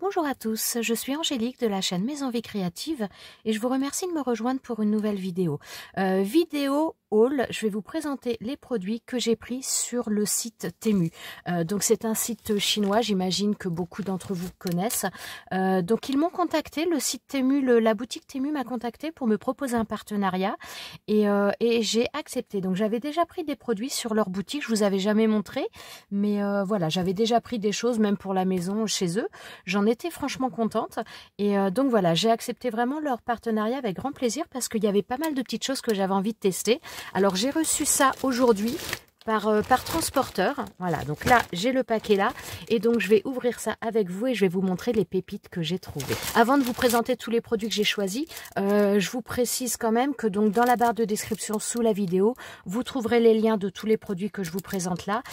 Bonjour à tous, je suis Angélique de la chaîne Maison Vie Créative et je vous remercie de me rejoindre pour une nouvelle vidéo. Vidéo haul, je vais vous présenter les produits que j'ai pris sur le site Temu. Donc c'est un site chinois, j'imagine que beaucoup d'entre vous connaissent. Donc ils m'ont contacté, le site Temu, la boutique Temu m'a contacté pour me proposer un partenariat et j'ai accepté. Donc j'avais déjà pris des produits sur leur boutique, je vous avais jamais montré, mais voilà, j'avais déjà pris des choses même pour la maison chez eux. J'en étais franchement contente et donc voilà, j'ai accepté vraiment leur partenariat avec grand plaisir parce qu'il y avait pas mal de petites choses que j'avais envie de tester. Alors j'ai reçu ça aujourd'hui par transporteur. Voilà, donc là j'ai le paquet là et donc je vais ouvrir ça avec vous et je vais vous montrer les pépites que j'ai trouvées. Avant de vous présenter tous les produits que j'ai choisis, je vous précise quand même que donc dans la barre de description sous la vidéo, vous trouverez les liens de tous les produits que je vous présente là.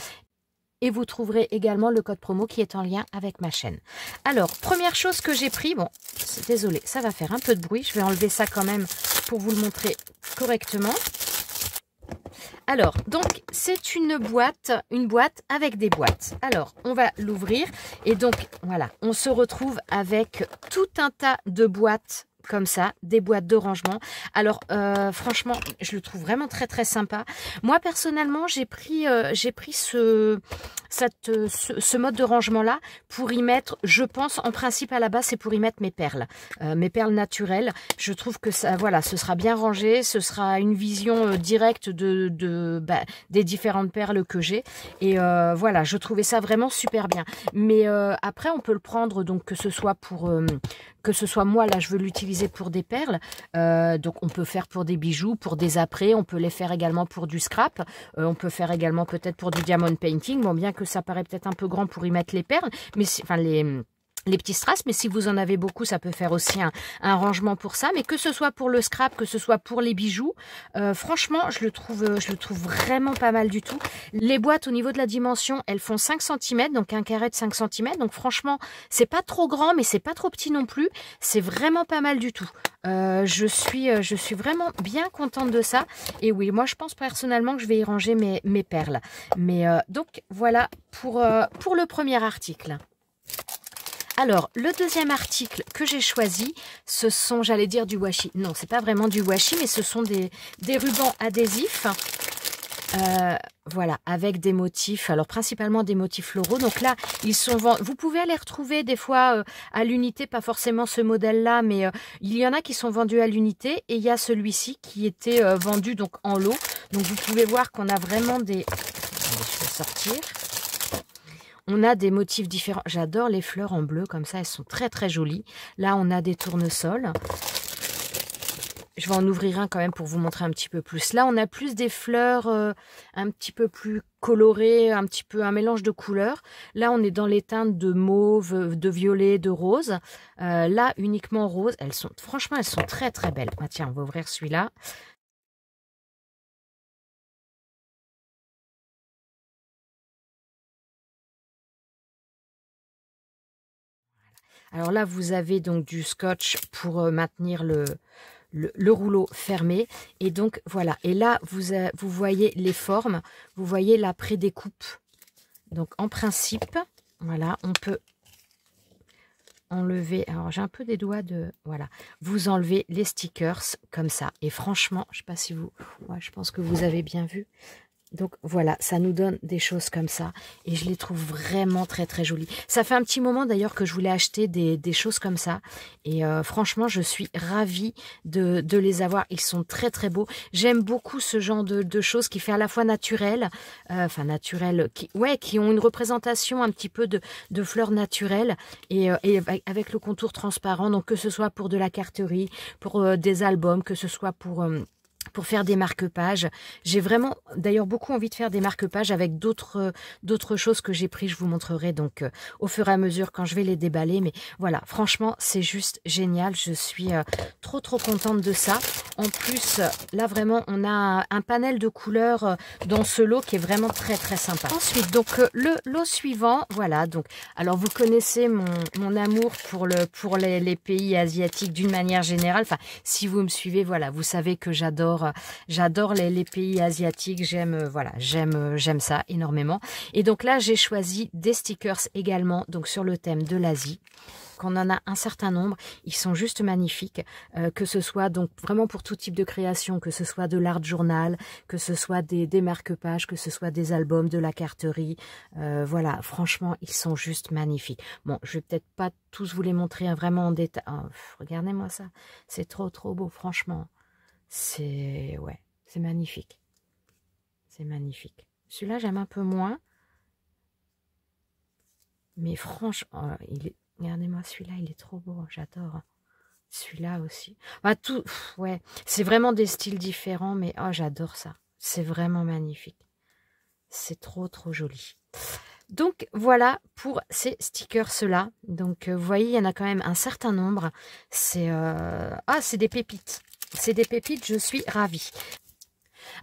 Et vous trouverez également le code promo qui est en lien avec ma chaîne. Alors, première chose que j'ai pris, bon, désolé, ça va faire un peu de bruit. Je vais enlever ça quand même pour vous le montrer correctement. Alors, donc, c'est une boîte avec des boîtes. Alors, on va l'ouvrir. Et donc, voilà, on se retrouve avec tout un tas de boîtes comme ça, des boîtes de rangement. Alors franchement, je le trouve vraiment très très sympa. Moi personnellement, j'ai pris ce mode de rangement là pour y mettre, je pense en principe à la base c'est pour y mettre mes perles naturelles. Je trouve que ça, voilà, ce sera bien rangé, ce sera une vision directe des différentes perles que j'ai et voilà, je trouvais ça vraiment super bien. Mais après on peut le prendre donc que ce soit moi là je veux l'utiliser pour des perles, donc on peut faire pour des bijoux, pour des apprêts, on peut les faire également pour du scrap, on peut faire également peut-être pour du diamond painting, bon bien que ça paraît peut-être un peu grand pour y mettre les perles, mais enfin les petits strass, mais si vous en avez beaucoup, ça peut faire aussi un rangement pour ça. Mais que ce soit pour le scrap, que ce soit pour les bijoux, franchement, je le trouve vraiment pas mal du tout. Les boîtes, au niveau de la dimension, elles font 5 cm, donc un carré de 5 cm. Donc franchement, c'est pas trop grand, mais c'est pas trop petit non plus. C'est vraiment pas mal du tout. Je suis vraiment bien contente de ça. Et oui, moi, je pense personnellement que je vais y ranger mes perles. Mais donc, voilà pour le premier article. Alors, le deuxième article que j'ai choisi, ce sont, j'allais dire du washi. Non, c'est pas vraiment du washi, mais ce sont des rubans adhésifs. Voilà, avec des motifs, alors principalement des motifs floraux. Donc là, ils sont vous pouvez les retrouver des fois à l'unité, pas forcément ce modèle-là, mais il y en a qui sont vendus à l'unité. Et il y a celui-ci qui était vendu donc en lot. Donc vous pouvez voir qu'on a vraiment des... Attendez, je vais sortir. On a des motifs différents. J'adore les fleurs en bleu, comme ça, elles sont très très jolies. Là, on a des tournesols. Je vais en ouvrir un quand même pour vous montrer un petit peu plus. Là, on a plus des fleurs un petit peu plus colorées, un mélange de couleurs. Là, on est dans les teintes de mauve, de violet, de rose. Là, uniquement rose. Franchement, elles sont très très belles. Ah, tiens, on va ouvrir celui-là. Alors là, vous avez donc du scotch pour maintenir le rouleau fermé. Et donc, voilà. Et là, vous voyez les formes. Vous voyez la pré-découpe. Donc, en principe, voilà, on peut enlever... Alors, j'ai un peu des doigts de... Voilà. Vous enlevez les stickers comme ça. Et franchement, je ne sais pas si vous... Ouais, je pense que vous avez bien vu. Donc voilà, ça nous donne des choses comme ça et je les trouve vraiment très très jolies. Ça fait un petit moment d'ailleurs que je voulais acheter des choses comme ça et franchement je suis ravie de les avoir. Ils sont très très beaux. J'aime beaucoup ce genre de choses qui fait à la fois naturel, qui ont une représentation un petit peu de fleurs naturelles et avec le contour transparent. Donc que ce soit pour de la carterie, pour des albums, que ce soit pour faire des marque-pages. J'ai vraiment d'ailleurs beaucoup envie de faire des marque-pages avec d'autres choses que j'ai pris. Je vous montrerai donc au fur et à mesure quand je vais les déballer. Mais voilà, franchement, c'est juste génial. Je suis trop contente de ça. En plus, là vraiment, on a un panel de couleurs dans ce lot qui est vraiment très très sympa. Ensuite, donc le lot suivant, voilà. Donc, alors vous connaissez mon amour pour les pays asiatiques d'une manière générale. Enfin, si vous me suivez, voilà, vous savez que j'adore les pays asiatiques, j'aime ça énormément. Et donc là, j'ai choisi des stickers également, donc sur le thème de l'Asie. qu'on en a un certain nombre, ils sont juste magnifiques, que ce soit donc vraiment pour tout type de création, que ce soit de l'art journal, que ce soit des marque-pages, que ce soit des albums, de la carterie, voilà, franchement, ils sont juste magnifiques. Bon, je vais peut-être pas tous vous les montrer vraiment en détail. Oh, regardez-moi ça, c'est trop beau, franchement. C'est, ouais, c'est magnifique. C'est magnifique. Celui-là, j'aime un peu moins. Mais franchement, regardez-moi celui-là, il est trop beau, j'adore. Celui-là aussi. Bah, tout, ouais, c'est vraiment des styles différents, mais oh, j'adore ça. C'est vraiment magnifique. C'est trop joli. Donc, voilà pour ces stickers-là. Donc, vous voyez, il y en a quand même un certain nombre. C'est c'est des pépites. C'est des pépites, je suis ravie.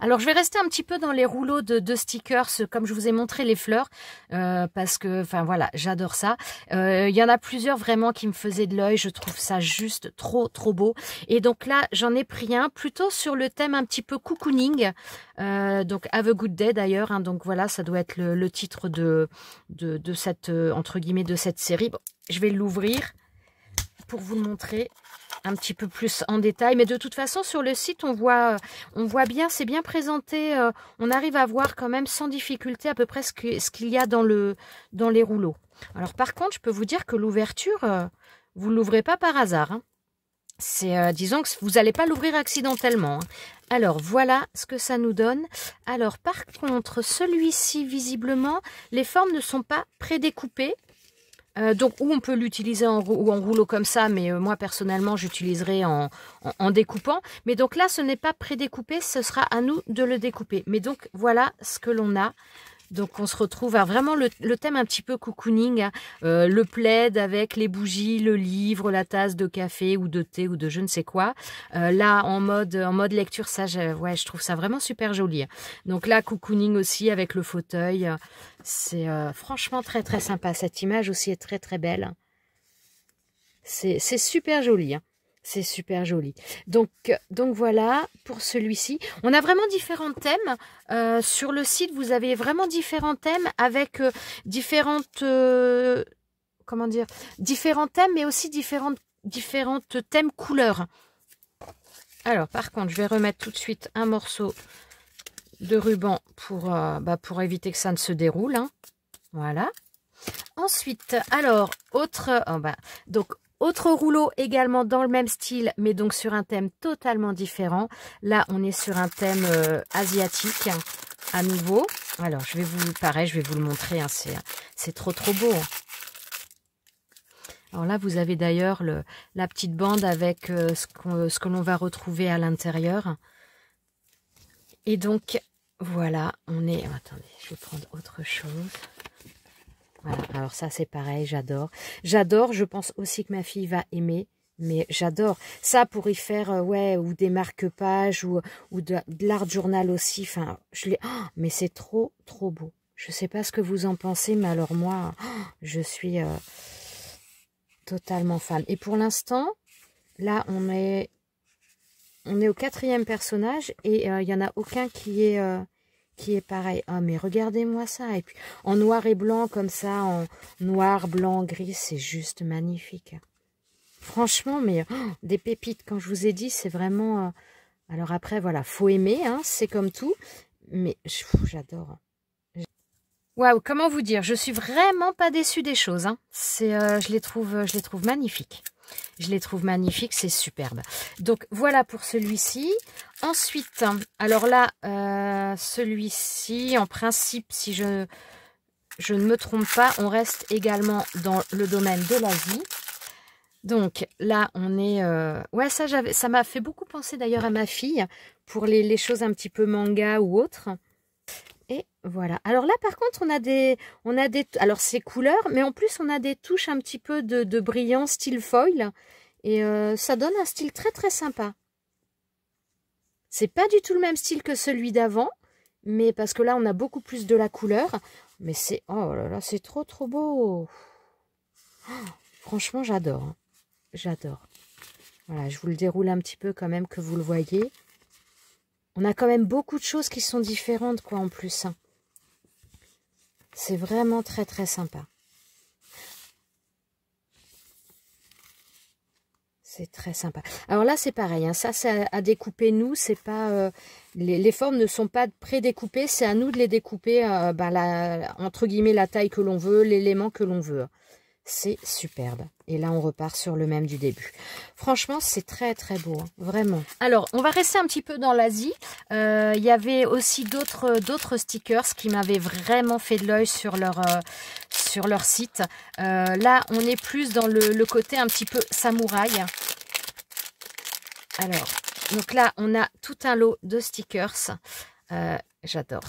Alors, je vais rester un petit peu dans les rouleaux de stickers, comme je vous ai montré les fleurs, parce que, enfin voilà, j'adore ça. Il y en a plusieurs vraiment qui me faisaient de l'œil. Je trouve ça juste trop beau. Et donc là, j'en ai pris un plutôt sur le thème un petit peu cocooning. Donc, Have a Good Day d'ailleurs. Hein, donc voilà, ça doit être le titre de cette, entre guillemets, de cette série. Bon, je vais l'ouvrir pour vous le montrer un petit peu plus en détail, mais de toute façon sur le site on voit bien, c'est bien présenté, on arrive à voir quand même sans difficulté à peu près ce qu'il y a dans les rouleaux. Alors par contre je peux vous dire que l'ouverture, vous ne l'ouvrez pas par hasard, hein. C'est, disons que vous n'allez pas l'ouvrir accidentellement, hein. Alors voilà ce que ça nous donne. Alors par contre celui-ci visiblement les formes ne sont pas prédécoupées. Donc, ou on peut l'utiliser en rouleau comme ça, mais moi, personnellement, j'utiliserai en découpant. Mais donc là, ce n'est pas prédécoupé, ce sera à nous de le découper. Mais donc, voilà ce que l'on a. Donc, on se retrouve à vraiment le thème un petit peu cocooning, hein. Le plaid avec les bougies, le livre, la tasse de café ou de thé ou de je ne sais quoi. Là, en mode lecture, ça, ouais, je trouve ça vraiment super joli. Donc là, cocooning aussi avec le fauteuil. C'est franchement très sympa. Cette image aussi est très belle. C'est super joli, hein. C'est super joli. Donc voilà pour celui-ci. On a vraiment différents thèmes. Sur le site, vous avez vraiment différents thèmes avec différentes... comment dire, différents thèmes, mais aussi différentes thèmes couleurs. Alors, par contre, je vais remettre tout de suite un morceau de ruban pour éviter que ça ne se déroule, hein. Voilà. Ensuite, alors, autre rouleau également dans le même style, mais donc sur un thème totalement différent. Là, on est sur un thème asiatique, à nouveau. Alors, je vais vous le montrer, hein, c'est trop beau. Alors là, vous avez d'ailleurs la petite bande avec ce que l'on va retrouver à l'intérieur. Et donc, voilà, on est... Attendez, je vais prendre autre chose. Voilà, alors ça c'est pareil, j'adore. J'adore, je pense aussi que ma fille va aimer, mais j'adore. Ça pour y faire, ouais, ou des marque-pages, ou de l'art journal aussi. Enfin, mais c'est trop beau. Je sais pas ce que vous en pensez, mais alors moi, je suis totalement fan. Et pour l'instant, là, on est au 4e personnage et il y en a aucun qui est pareil. Ah, mais regardez-moi ça. Et puis, en noir et blanc, comme ça, en noir, blanc, gris, c'est juste magnifique. Franchement, mais des pépites, quand je vous ai dit, c'est vraiment... alors après, voilà, faut aimer, hein, c'est comme tout. Mais j'adore. Waouh, comment vous dire, je suis vraiment pas déçue des choses, hein. Je les trouve magnifiques. Je les trouve magnifiques, c'est superbe. Donc voilà pour celui-ci. Ensuite, alors là, celui-ci, en principe, si je ne me trompe pas, on reste également dans le domaine de l'Asie. Donc là, on est... ouais, ça m'a fait beaucoup penser d'ailleurs à ma fille pour les choses un petit peu manga ou autres. Et voilà. Alors là, par contre, on a des alors c'est couleur, mais en plus, on a des touches un petit peu de brillant style foil. Et ça donne un style très sympa. C'est pas du tout le même style que celui d'avant, mais parce que là, on a beaucoup plus de la couleur. Mais c'est... oh là là, c'est trop beau. Oh, franchement, j'adore. Hein. J'adore. Voilà, je vous le déroule un petit peu quand même, que vous le voyez. On a quand même beaucoup de choses qui sont différentes, quoi, en plus. Hein. C'est vraiment très sympa. C'est très sympa. Alors là, c'est pareil. Hein, ça, c'est à découper nous. C'est pas les formes ne sont pas prédécoupées. C'est à nous de les découper entre guillemets la taille que l'on veut, l'élément que l'on veut. C'est superbe. Et là, on repart sur le même du début. Franchement, c'est très, très beau. Hein, vraiment. Alors, on va rester un petit peu dans l'Asie. Il y avait aussi d'autres stickers qui m'avaient vraiment fait de l'œil sur leur site. Là, on est plus dans le côté un petit peu samouraï. Alors, donc là, on a tout un lot de stickers. J'adore.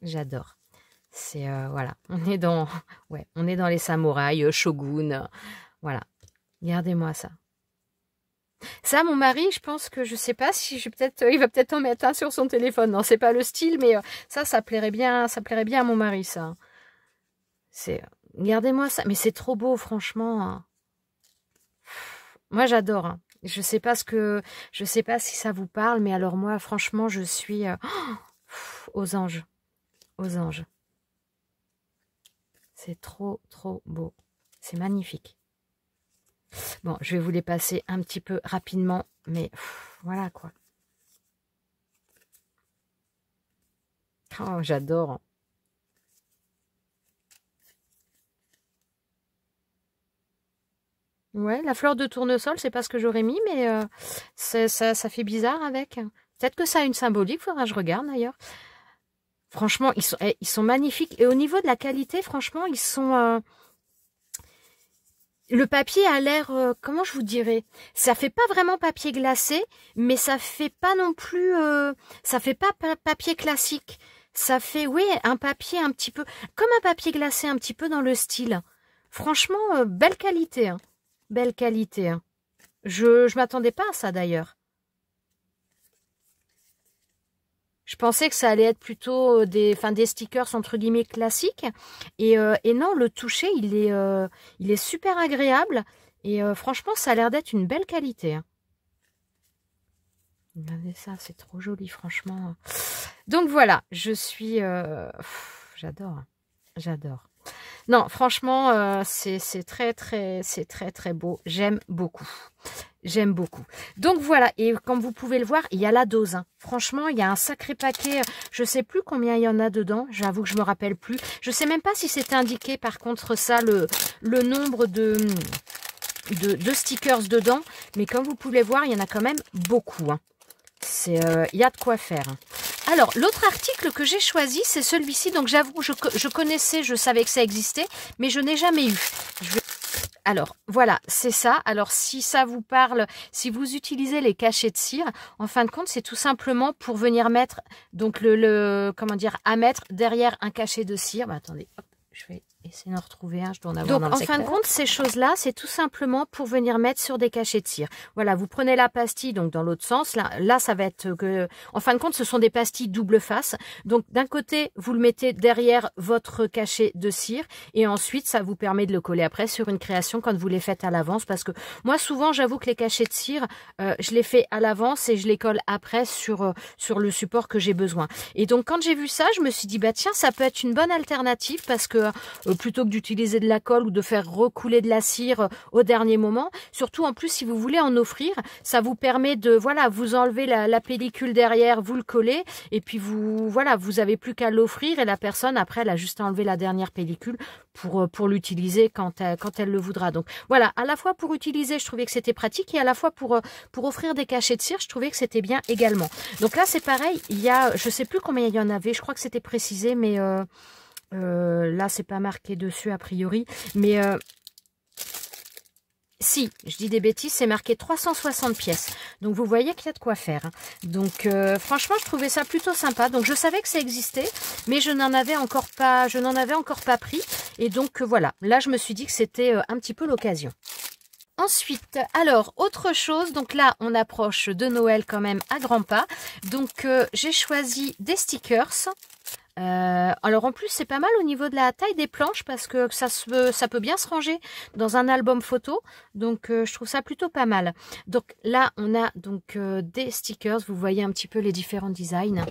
J'adore. C'est voilà, on est dans les samouraïs, shogun, voilà. Regardez-moi ça. Ça, mon mari, je pense que je sais pas si il va peut-être en mettre un sur son téléphone. Non, c'est pas le style, mais ça plairait bien à mon mari, ça. Regardez-moi ça, mais c'est trop beau, franchement. Moi, j'adore. Hein. Je sais pas si ça vous parle, mais alors moi, franchement, je suis aux anges, aux anges. C'est trop, trop beau. C'est magnifique. Bon, je vais vous les passer un petit peu rapidement, mais voilà quoi. Oh, j'adore. Ouais, la fleur de tournesol, c'est pas ce que j'aurais mis, mais ça fait bizarre avec. Peut-être que ça a une symbolique, faudra que je regarde d'ailleurs. Franchement, ils sont magnifiques. Et au niveau de la qualité, franchement, ils sont... Le papier a l'air... comment je vous dirais? Ça fait pas vraiment papier glacé, mais ça fait pas non plus... ça fait pas papier classique. Ça fait, oui, un papier un petit peu... Comme un papier glacé, un petit peu dans le style. Franchement, belle qualité. Hein. Belle qualité. Hein. Je m'attendais pas à ça d'ailleurs. Je pensais que ça allait être plutôt des stickers entre guillemets classiques. Et non, le toucher, il est super agréable. Et franchement, ça a l'air d'être une belle qualité. Hein. Regardez ça, c'est trop joli, franchement. Donc voilà, je suis... j'adore. J'adore. Non, franchement, c'est très, très beau. J'aime beaucoup. J'aime beaucoup. Donc voilà, et comme vous pouvez le voir, il y a la dose. Hein. Franchement, il y a un sacré paquet. Je sais plus combien il y en a dedans. J'avoue que je me rappelle plus. Je sais même pas si c'était indiqué, par contre, ça, le nombre de stickers dedans. Mais comme vous pouvez voir, il y en a quand même beaucoup. Hein. Il y a de quoi faire. Hein. Alors, l'autre article que j'ai choisi, c'est celui-ci. Donc, j'avoue, je connaissais, je savais que ça existait, mais je n'ai jamais eu. Alors, voilà, c'est ça. Alors, si ça vous parle, si vous utilisez les cachets de cire, en fin de compte, c'est tout simplement pour venir mettre, donc, comment dire, à mettre derrière un cachet de cire. Bah, attendez, hop, je vais essayer d'en retrouver un, je dois en avoir dans le secteur. En fin de compte, ces choses-là, c'est tout simplement pour venir mettre sur des cachets de cire. Voilà, vous prenez la pastille, donc dans l'autre sens. Là, ça va être que... En fin de compte, ce sont des pastilles double face. Donc, d'un côté, vous le mettez derrière votre cachet de cire. Et ensuite, ça vous permet de le coller après sur une création quand vous les faites à l'avance. Parce que moi, souvent, j'avoue que les cachets de cire, je les fais à l'avance et je les colle après sur le support que j'ai besoin. Et donc, quand j'ai vu ça, je me suis dit, bah tiens, ça peut être une bonne alternative parce que... plutôt que d'utiliser de la colle ou de faire recouler de la cire au dernier moment. Surtout, en plus, si vous voulez en offrir, ça vous permet de, voilà, vous enlever la pellicule derrière, vous le collez, et puis vous avez plus qu'à l'offrir, et la personne, après, elle a juste à enlever la dernière pellicule pour l'utiliser quand elle le voudra. Donc, voilà, à la fois pour utiliser, je trouvais que c'était pratique, et à la fois pour offrir des cachets de cire, je trouvais que c'était bien également. Donc là, c'est pareil, il y a, je sais plus combien il y en avait, je crois que c'était précisé, mais... là, c'est pas marqué dessus a priori, mais si, je dis des bêtises, c'est marqué 360 pièces. Donc, vous voyez qu'il y a de quoi faire. Hein. Donc, franchement, je trouvais ça plutôt sympa. Donc, je savais que ça existait, mais je n'en avais encore pas pris. Et donc, voilà. Là, je me suis dit que c'était un petit peu l'occasion. Ensuite, alors, autre chose, donc là, on approche de Noël quand même à grands pas. Donc, j'ai choisi des stickers. Alors en plus c'est pas mal au niveau de la taille des planches parce que ça peut bien se ranger dans un album photo, donc je trouve ça plutôt pas mal. Donc là on a donc des stickers, vous voyez un petit peu les différents designs.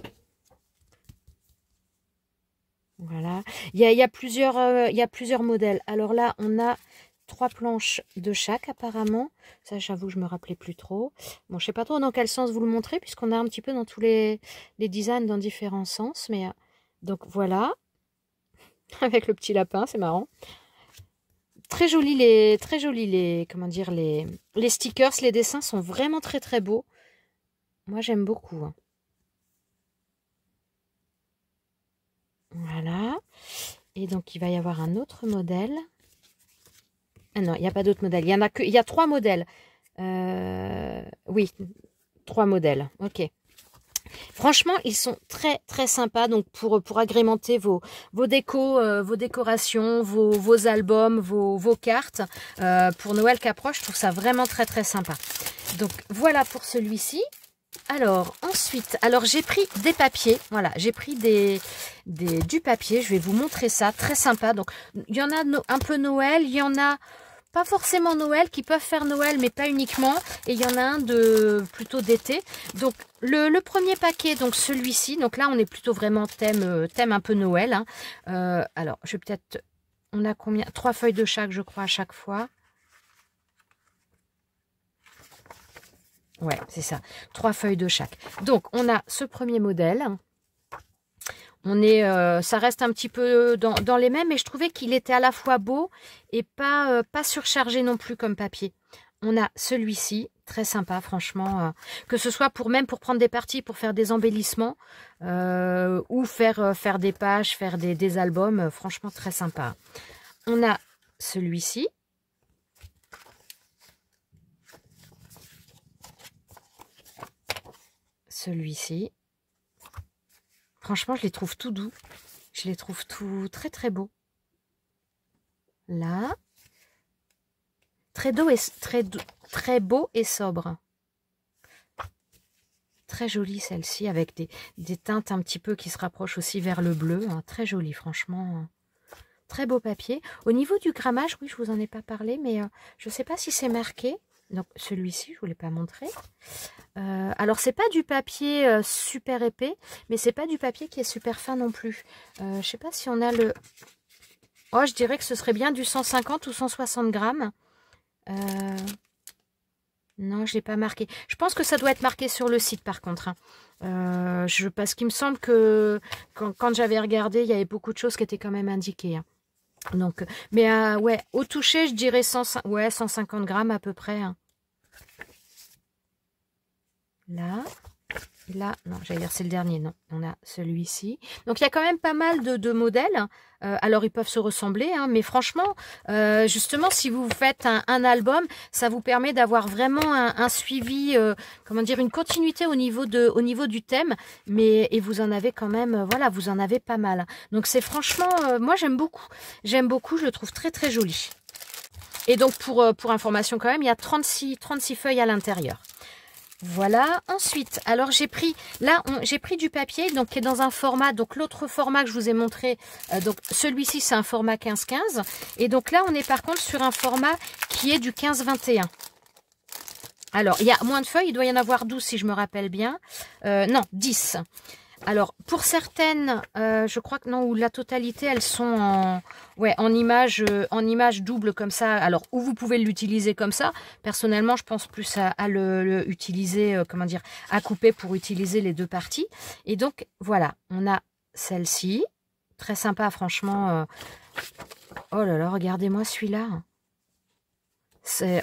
Voilà, il y a plusieurs modèles. Alors là on a 3 planches de chaque apparemment. Ça, j'avoue, je me rappelais plus trop. Bon, je sais pas trop dans quel sens vous le montrer, puisqu'on a un petit peu dans tous les designs dans différents sens. Mais donc voilà, avec le petit lapin, c'est marrant. Très joli comment dire, les stickers, les dessins sont vraiment très très beaux. Moi, j'aime beaucoup. Hein. Voilà. Et donc, il va y avoir un autre modèle. Ah non, il n'y a pas d'autre modèle. Il y a 3 modèles. Oui, 3 modèles. Ok. Franchement, ils sont très très sympas. Donc pour agrémenter vos décos, vos décorations, vos albums, vos cartes pour Noël qu'approche, je trouve ça vraiment très très sympa. Donc voilà pour celui-ci. Alors ensuite, j'ai pris des papiers. Voilà, j'ai pris du papier. Je vais vous montrer ça, très sympa. Donc il y en a un peu Noël, il y en a pas forcément Noël, qui peuvent faire Noël, mais pas uniquement. Et il y en a un plutôt d'été. Donc, le premier paquet, donc celui-ci. Donc là, on est plutôt vraiment thème un peu Noël. Hein. Alors, je vais peut-être... On a combien? 3 feuilles de chaque, je crois, à chaque fois. Ouais, c'est ça. 3 feuilles de chaque. Donc, on a ce premier modèle. On est, ça reste un petit peu dans les mêmes, mais je trouvais qu'il était à la fois beau et pas surchargé non plus comme papier. On a celui-ci, très sympa franchement, que ce soit même pour prendre des parties, pour faire des embellissements, ou faire des pages, faire des albums, franchement très sympa. On a celui-ci. Celui-ci. Franchement, je les trouve tout doux. Je les trouve tout très très beaux. Là. Très beau et sobre. Très jolie celle-ci, avec des teintes un petit peu qui se rapprochent aussi vers le bleu. Hein. Très jolie, franchement. Très beau papier. Au niveau du grammage, oui, je vous en ai pas parlé, mais je ne sais pas si c'est marqué. Donc celui-ci, je ne vous l'ai pas montré. Alors c'est pas du papier super épais, mais c'est pas du papier qui est super fin non plus. Je sais pas si on a le... Oh, je dirais que ce serait bien du 150 ou 160 grammes. Non, je l'ai pas marqué. Je pense que ça doit être marqué sur le site par contre. Hein. Parce qu'il me semble que quand j'avais regardé, il y avait beaucoup de choses qui étaient quand même indiquées. Hein. Donc, mais ouais, au toucher, je dirais 150 grammes à peu près. Hein. Là, non, j'allais dire c'est le dernier, non, on a celui-ci. Donc il y a quand même pas mal de modèles. Alors ils peuvent se ressembler, hein, mais franchement, justement, si vous faites un album, ça vous permet d'avoir vraiment un suivi, comment dire, une continuité au niveau du thème, et vous en avez quand même, voilà, vous en avez pas mal. Donc c'est franchement, moi j'aime beaucoup, je le trouve très très joli. Et donc pour information quand même, il y a 36 feuilles à l'intérieur. Voilà, ensuite, alors j'ai pris du papier, donc qui est dans un format, donc l'autre format que je vous ai montré, donc celui-ci c'est un format 15-15, et donc là on est par contre sur un format qui est du 15-21. Alors, il y a moins de feuilles, il doit y en avoir 12 si je me rappelle bien, non, 10. Alors, pour certaines, je crois que non, ou la totalité, elles sont en image double comme ça. Alors, ou vous pouvez l'utiliser comme ça. Personnellement, je pense plus à le utiliser, comment dire, à couper pour utiliser les deux parties. Et donc, voilà, on a celle-ci. Très sympa, franchement. Oh là là, regardez-moi celui-là.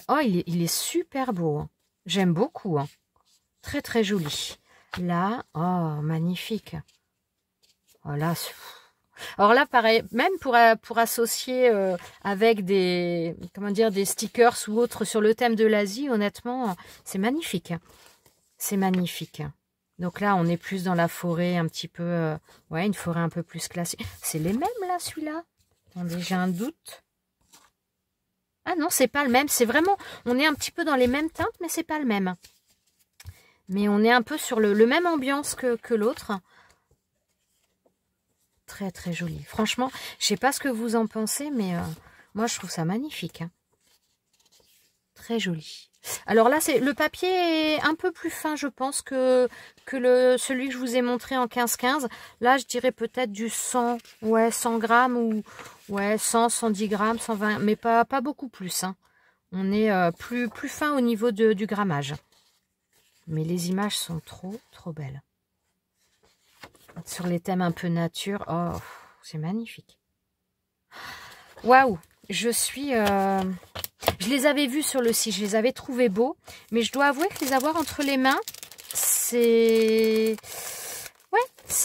Oh, il est super beau. Hein. J'aime beaucoup. Hein. Très, très joli. Là, oh, magnifique. Oh, là, alors là, pareil, même pour associer avec des stickers ou autres sur le thème de l'Asie, honnêtement, c'est magnifique. C'est magnifique. Donc là, on est plus dans la forêt un petit peu, ouais, une forêt un peu plus classique. C'est les mêmes là, celui-là. Attendez, j'ai un doute. Ah non, c'est pas le même. C'est vraiment, on est un petit peu dans les mêmes teintes, mais c'est pas le même. Mais on est un peu sur le même ambiance que l'autre. Très très joli. Franchement, je sais pas ce que vous en pensez, mais moi je trouve ça magnifique. Hein. Très joli. Alors là, le papier est un peu plus fin, je pense, que celui que je vous ai montré en 15-15. Là, je dirais peut-être du 100, ouais, 100 grammes Ouais, 100, 110 grammes, 120, mais pas beaucoup plus. Hein. On est plus fin au niveau du grammage. Mais les images sont trop belles. Sur les thèmes un peu nature, oh, c'est magnifique. Waouh, je les avais vus sur le site, je les avais trouvés beaux, mais je dois avouer que les avoir entre les mains, c'est... Ouais,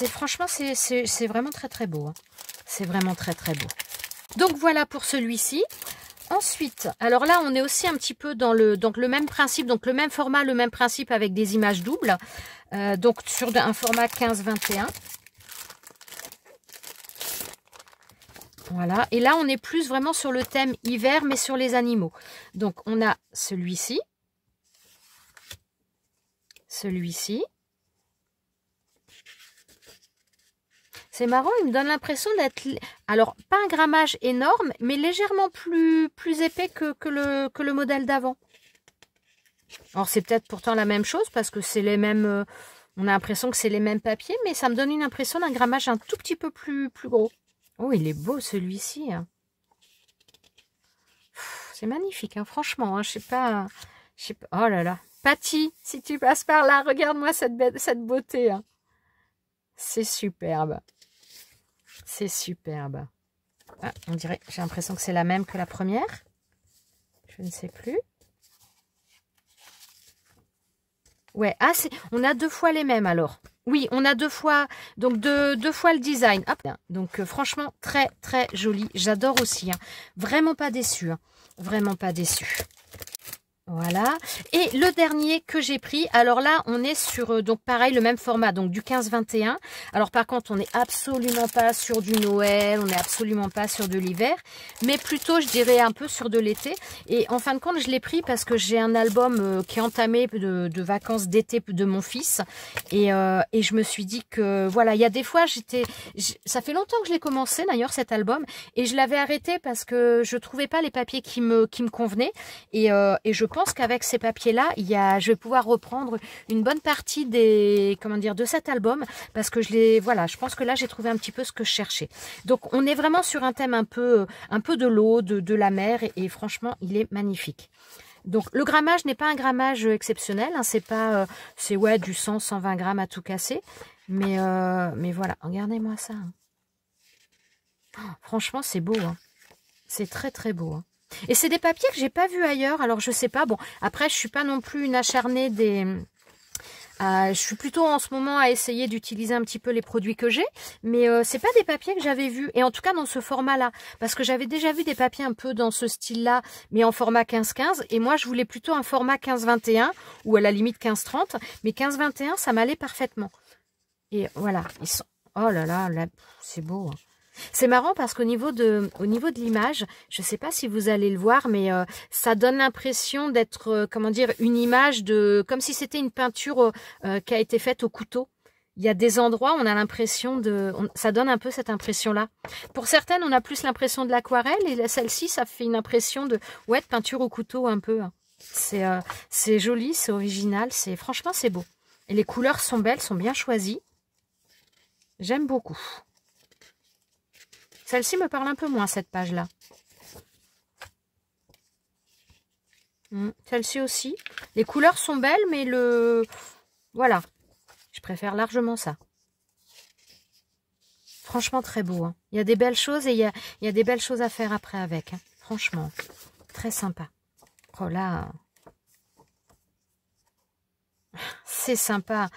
franchement, c'est vraiment très beau. Hein. C'est vraiment très beau. Donc voilà pour celui-ci. Ensuite, alors là, on est aussi un petit peu dans le même principe, donc le même format, le même principe avec des images doubles. Donc sur un format 15-21. Voilà. Et là, on est plus vraiment sur le thème hiver, mais sur les animaux. Donc, on a celui-ci. Celui-ci. C'est marrant, il me donne l'impression d'être... Alors, pas un grammage énorme, mais légèrement plus épais que le modèle d'avant. Alors, c'est peut-être pourtant la même chose, parce que c'est les mêmes... on a l'impression que c'est les mêmes papiers, mais ça me donne une impression d'un grammage un tout petit peu plus gros. Oh, il est beau celui-ci. Hein. C'est magnifique, hein, franchement. Hein, je sais pas... Oh là là. Patty, si tu passes par là, regarde-moi cette beauté. Hein. C'est superbe. C'est superbe. Ah, on dirait, j'ai l'impression que c'est la même que la première. Je ne sais plus. Ouais, ah, on a 2 fois les mêmes alors. Oui, on a 2 fois, donc deux fois le design. Hop. Donc franchement, très joli. J'adore aussi. Hein. Vraiment pas déçu. Hein. Vraiment pas déçu. Voilà. Et le dernier que j'ai pris, alors là, on est sur, donc pareil, le même format, donc du 15-21. Alors par contre, on n'est absolument pas sur du Noël, on n'est absolument pas sur de l'hiver, mais plutôt, je dirais, un peu sur de l'été. Et en fin de compte, je l'ai pris parce que j'ai un album qui est entamé de vacances d'été de mon fils. Et je me suis dit que, voilà, il y a des fois, ça fait longtemps que je l'ai commencé, d'ailleurs, cet album, et je l'avais arrêté parce que je trouvais pas les papiers qui me convenaient. Et je pense qu'avec ces papiers-là, je vais pouvoir reprendre une bonne partie de cet album parce que je pense que là, j'ai trouvé un petit peu ce que je cherchais. Donc, on est vraiment sur un thème un peu de l'eau, de la mer et franchement, il est magnifique. Donc, le grammage n'est pas un grammage exceptionnel, hein, c'est ouais, du 100-120 grammes à tout casser. Mais voilà, regardez-moi ça. Hein. Oh, franchement, c'est beau. Hein. C'est très beau. Hein. Et c'est des papiers que j'ai pas vus ailleurs, alors je sais pas. Bon, après, je suis pas non plus une acharnée je suis plutôt en ce moment à essayer d'utiliser un petit peu les produits que j'ai, mais c'est pas des papiers que j'avais vus, et en tout cas dans ce format-là, parce que j'avais déjà vu des papiers un peu dans ce style-là, mais en format 15-15, et moi je voulais plutôt un format 15-21, ou à la limite 15-30, mais 15-21, ça m'allait parfaitement. Et voilà, ils sont... Oh là là, c'est beau, hein. C'est marrant parce qu'au niveau de l'image, je ne sais pas si vous allez le voir, mais ça donne l'impression d'être, comment dire, une image comme si c'était une peinture qui a été faite au couteau. Il y a des endroits où on a l'impression ça donne un peu cette impression-là. Pour certaines, on a plus l'impression de l'aquarelle et celle-ci, ça fait une impression de peinture au couteau un peu. Hein. C'est joli, c'est original, franchement c'est beau. Et les couleurs sont belles, sont bien choisies. J'aime beaucoup. Celle-ci me parle un peu moins, cette page-là. Celle-ci aussi. Les couleurs sont belles, mais voilà. Je préfère largement ça. Franchement, très beau. Hein. Il y a des belles choses et il y a des belles choses à faire après avec. Hein. Franchement, très sympa. Oh là. C'est sympa.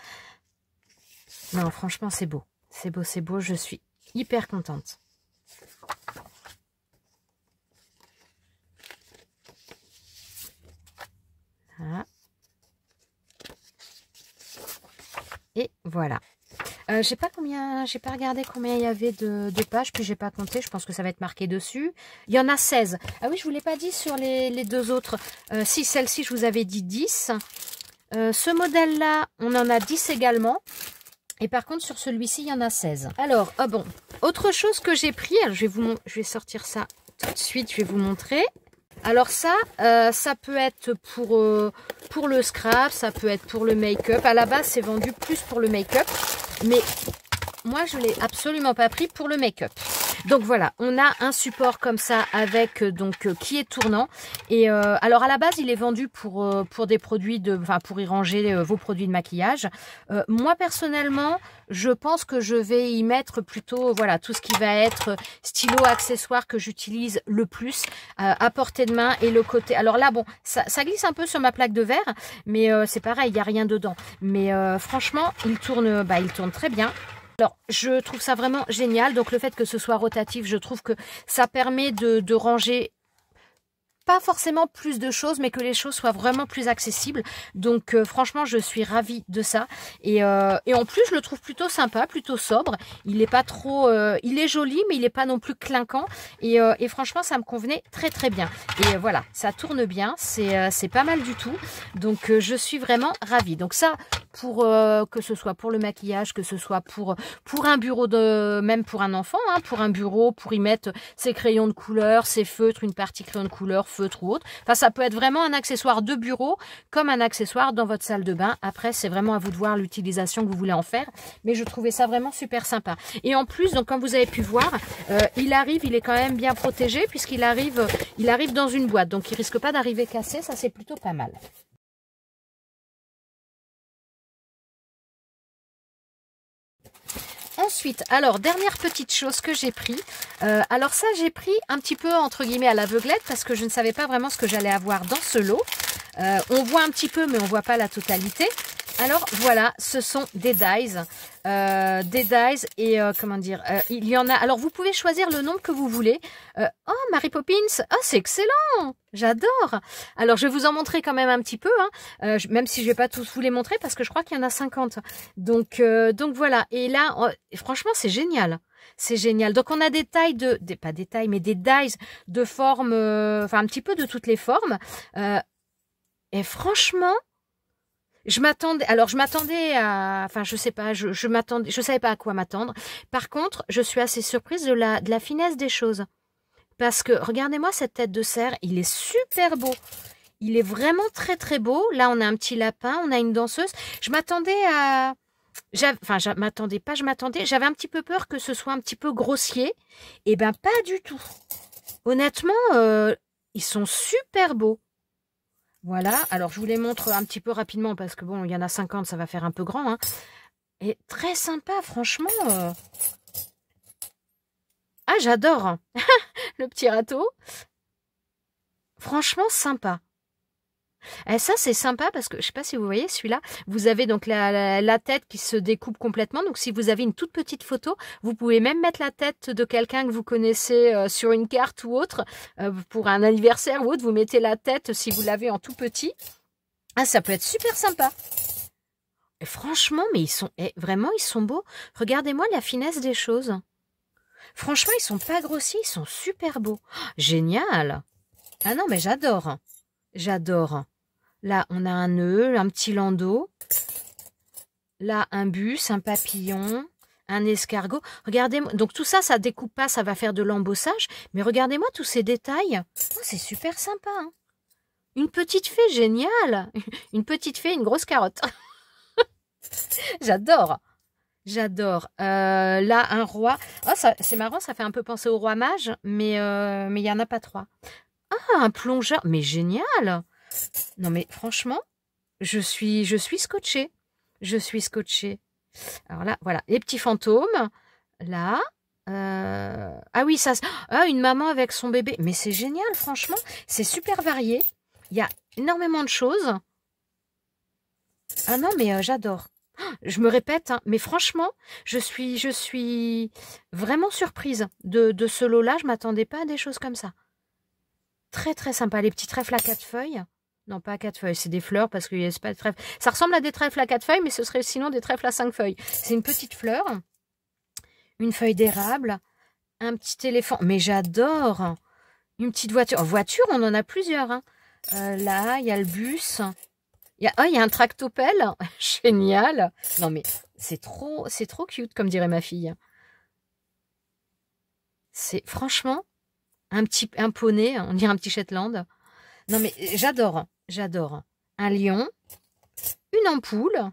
Non, franchement, c'est beau. C'est beau, c'est beau. Je suis hyper contente. Voilà. Et voilà. J'ai pas regardé combien il y avait de pages, puis j'ai pas compté, je pense que ça va être marqué dessus. Il y en a 16. Ah oui, je vous l'ai pas dit sur les deux autres. Si, celle-ci, je vous avais dit 10. Ce modèle-là, on en a 10 également. Et par contre, sur celui-ci, il y en a 16. Alors, bon, autre chose que j'ai pris, alors je vais sortir ça tout de suite, je vais vous montrer. Alors ça peut être pour le scrap, ça peut être pour le make-up. À la base, c'est vendu plus pour le make-up, mais moi, je ne l'ai absolument pas pris pour le make-up. Donc voilà, on a un support comme ça avec qui est tournant. Et alors à la base, il est vendu pour des produits pour y ranger vos produits de maquillage. Moi personnellement, je pense que je vais y mettre plutôt voilà tout ce qui va être stylo, accessoires que j'utilise le plus à portée de main et le côté. Alors là, bon, ça glisse un peu sur ma plaque de verre, mais c'est pareil, il n'y a rien dedans. Mais franchement, il tourne très bien. Alors, je trouve ça vraiment génial. Donc, le fait que ce soit rotatif, je trouve que ça permet de ranger pas forcément plus de choses, mais que les choses soient vraiment plus accessibles. Donc, franchement, je suis ravie de ça. Et en plus, je le trouve plutôt sympa, plutôt sobre. Il est pas trop... il est joli, mais il est pas non plus clinquant. Et franchement, ça me convenait très, très bien. Et voilà, ça tourne bien. C'est pas mal du tout. Donc, je suis vraiment ravie. Donc, ça... que ce soit pour le maquillage, que ce soit pour un bureau, même pour un enfant, hein, pour un bureau, pour y mettre ses crayons de couleur, ses feutres, une partie crayon de couleur, feutre ou autre. Enfin, ça peut être vraiment un accessoire de bureau comme un accessoire dans votre salle de bain. Après, c'est vraiment à vous de voir l'utilisation que vous voulez en faire. Mais je trouvais ça vraiment super sympa. Et en plus, donc comme vous avez pu voir, il est quand même bien protégé puisqu'il arrive dans une boîte. Donc, il risque pas d'arriver cassé. Ça, c'est plutôt pas mal. Ensuite, alors, dernière petite chose que j'ai pris. Alors ça, j'ai pris un petit peu, entre guillemets, à l'aveuglette parce que je ne savais pas vraiment ce que j'allais avoir dans ce lot. On voit un petit peu, mais on voit pas la totalité. Alors, voilà, ce sont des dies. Et comment dire, il y en a... Alors, vous pouvez choisir le nombre que vous voulez. Oh, Mary Poppins, oh, c'est excellent, j'adore. Alors, je vais vous en montrer quand même un petit peu, hein, même si je vais pas tous vous les montrer parce que je crois qu'il y en a 50. Donc voilà. Et là, franchement, c'est génial. C'est génial. Donc, on a des tailles pas des tailles, mais des dies de forme, un petit peu de toutes les formes. Et franchement... je m'attendais à, je sais pas, je savais pas à quoi m'attendre. Par contre, je suis assez surprise de la finesse des choses. Parce que, regardez-moi cette tête de cerf, il est super beau. Il est vraiment très très beau. Là, on a un petit lapin, on a une danseuse. Je m'attendais à... j'avais un petit peu peur que ce soit un petit peu grossier. Eh ben, pas du tout. Honnêtement, ils sont super beaux. Voilà, alors je vous les montre un petit peu rapidement parce que bon, il y en a 50, ça va faire un peu grand. Hein. Et très sympa, franchement. Ah, j'adore le petit râteau. Franchement, sympa. Et ça, c'est sympa parce que, je sais pas si vous voyez celui-là, vous avez donc la tête qui se découpe complètement. Donc, si vous avez une toute petite photo, vous pouvez même mettre la tête de quelqu'un que vous connaissez sur une carte ou autre. Pour un anniversaire ou autre, vous mettez la tête si vous l'avez en tout petit. Ah, ça peut être super sympa. Et franchement, mais vraiment, ils sont beaux. Regardez-moi la finesse des choses. Franchement, ils sont pas grossiers, ils sont super beaux. Oh, génial. Ah non, mais j'adore. J'adore. Là, on a un nœud, un petit landau. Là, un bus, un papillon, un escargot. Regardez-moi. Donc, tout ça, ça découpe pas, ça va faire de l'embossage. Mais regardez-moi tous ces détails. Oh, c'est super sympa. Hein. Une petite fée, géniale. Une petite fée, une grosse carotte. J'adore. J'adore. Là, un roi. Oh, c'est marrant, ça fait un peu penser au roi mage, mais il n'y en a pas 3. Ah, un plongeur. Mais génial. Non, mais franchement, je suis scotchée. Je suis scotchée. Alors là, voilà, les petits fantômes. Là. Ah oui, ça... Ah, une maman avec son bébé. Mais c'est génial, franchement. C'est super varié. Il y a énormément de choses. Ah non, mais j'adore. Je me répète, hein, mais franchement, je suis vraiment surprise de ce lot-là. Je ne m'attendais pas à des choses comme ça. Très, très sympa. Les petits trèfles à 4 feuilles. Non, pas à 4 feuilles, c'est des fleurs parce que c'est pas des trèfles. Ça ressemble à des trèfles à 4 feuilles, mais ce serait sinon des trèfles à 5 feuilles. C'est une petite fleur, une feuille d'érable, un petit éléphant. Mais j'adore. Une petite voiture. En voiture, on en a plusieurs. Hein. Là, il y a le bus. Il y a un tractopelle. Génial. Non, mais c'est trop cute, comme dirait ma fille. C'est franchement un poney, on dirait un petit Shetland. Non, mais j'adore. J'adore. Un lion, une ampoule,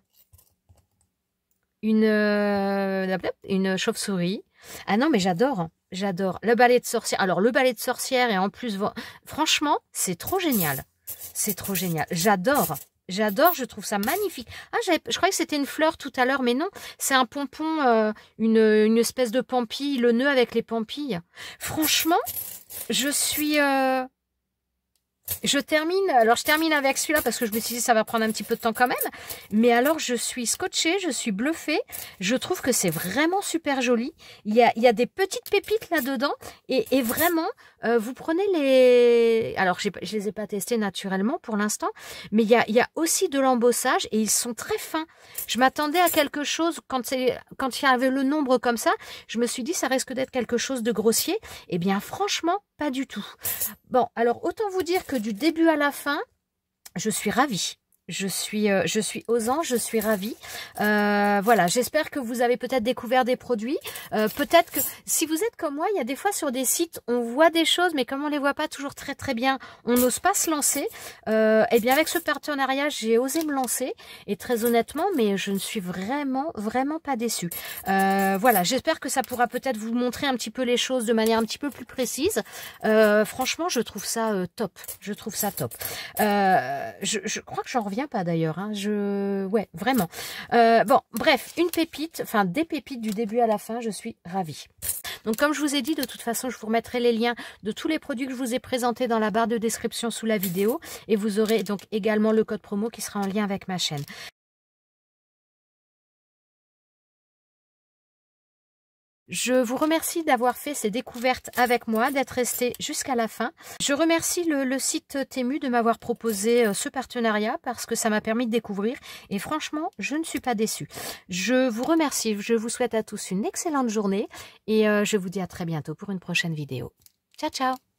une chauve-souris. Ah non, mais j'adore. J'adore. Le balai de sorcière. Alors, le balai de sorcière et en plus, franchement, c'est trop génial. C'est trop génial. J'adore. J'adore, je trouve ça magnifique. Ah, je croyais que c'était une fleur tout à l'heure, mais non. C'est un pompon, une espèce de pampille, le nœud avec les pampilles. Franchement, je suis... je termine avec celui-là parce que je me suis dit ça va prendre un petit peu de temps quand même. Mais alors je suis scotchée, je suis bluffée. Je trouve que c'est vraiment super joli. Il y a des petites pépites là-dedans. Et vraiment, vous prenez les... Alors je les ai pas testés naturellement pour l'instant. Mais il y a aussi de l'embossage et ils sont très fins. Je m'attendais à quelque chose, quand il y avait le nombre comme ça, je me suis dit ça risque d'être quelque chose de grossier. Eh bien franchement, pas du tout. Bon, alors autant vous dire que du début à la fin, je suis ravie. Je suis aux anges, je suis ravie. Voilà, j'espère que vous avez peut-être découvert des produits. Peut-être que si vous êtes comme moi, il y a des fois sur des sites, on voit des choses, mais comme on les voit pas toujours très très bien, on n'ose pas se lancer. Eh bien, avec ce partenariat, j'ai osé me lancer. Et très honnêtement, mais je ne suis vraiment pas déçue. Voilà, j'espère que ça pourra peut-être vous montrer un petit peu les choses de manière un petit peu plus précise. Franchement, je trouve ça top. Je trouve ça top. Je crois que j'en reviens pas d'ailleurs, hein. Ouais, vraiment. Bon, bref, une pépite, enfin des pépites du début à la fin, je suis ravie. Donc comme je vous ai dit, de toute façon, je vous remettrai les liens de tous les produits que je vous ai présentés dans la barre de description sous la vidéo. Et vous aurez donc également le code promo qui sera en lien avec ma chaîne. Je vous remercie d'avoir fait ces découvertes avec moi, d'être resté jusqu'à la fin. Je remercie le site Temu de m'avoir proposé ce partenariat parce que ça m'a permis de découvrir et franchement, je ne suis pas déçue. Je vous remercie, je vous souhaite à tous une excellente journée et je vous dis à très bientôt pour une prochaine vidéo. Ciao, ciao!